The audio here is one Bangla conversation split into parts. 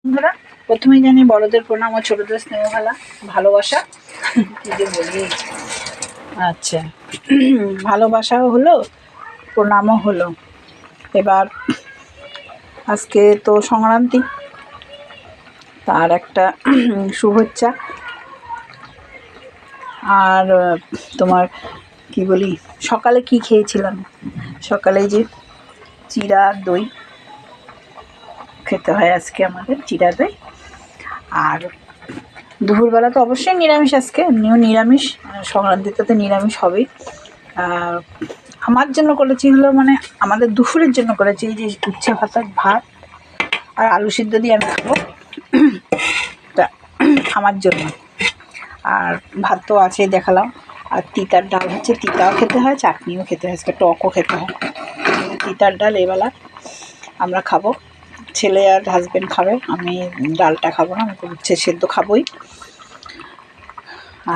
বন্ধুরা, প্রথমেই জানি বড়দের প্রণাম ও ছোটদের স্নেহ ভালোবাসা। কি যে বলি, আচ্ছা, ভালোবাসাও হলো, প্রণামও হলো। এবার আজকে তো সংক্রান্তি, তার একটা শুভেচ্ছা। আর তোমার কি বলি, সকালে কি খেয়েছিলাম? সকালে যে চিড়া দই খেতে হয় আজকে আমাদের, চিড়া দই। আর দুপুরবেলা তো অবশ্যই নিরামিষ, আজকে এমনিও নিরামিষ, সংক্রান্তিতে তো নিরামিষ হবেই। আমার জন্য করেছি হলো, মানে আমাদের দুপুরের জন্য করেছি এই যে উচ্ছে ভাতার ভাত আর আলু সিদ্ধ দিয়ে আমি খাবো, তা আমার জন্য। আর ভাত তো আছে দেখালাম। আর তিতার ডাল হচ্ছে, তিতাও খেতে হয়, চাটনিও খেতে হয়, আজকে টকও খেতে হয়। তিতার ডাল এবেলা আমরা খাবো, ছেলে আর হাজব্যান্ড খাবে, আমি ডালটা খাবো না, আমি তো উচ্ছে সেদ্ধ খাবোই।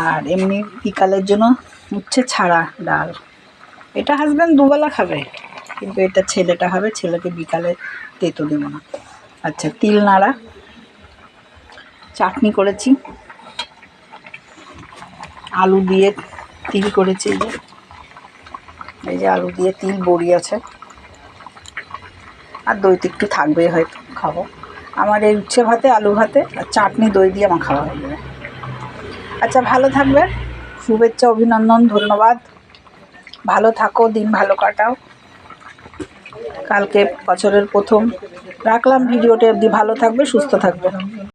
আর এমনি বিকালের জন্য উচ্ছে ছাড়া ডাল, এটা হাজব্যান্ড দুবেলা খাবে, কিন্তু এটা ছেলেটা খাবে, ছেলেকে বিকালে তেতো দেবো না। আচ্ছা, তিল নাড়া চাটনি করেছি, আলু দিয়ে তিল করেছি, এই যে আলু দিয়ে তিল বড়ি আছে, আর দই তো একটু থাকবেই, হয়তো খাবো। আমার এই উচ্ছে ভাতে, আলু ভাতে আর চাটনি দই দিয়ে আমার খাওয়া হয়ে যাবে। আচ্ছা, ভালো থাকবে, শুভেচ্ছা, অভিনন্দন, ধন্যবাদ। ভালো থাকো, দিন ভালো কাটাও। কালকে বছরের প্রথম রাখলাম ভিডিওটা অবধি, ভালো থাকবে, সুস্থ থাকবে।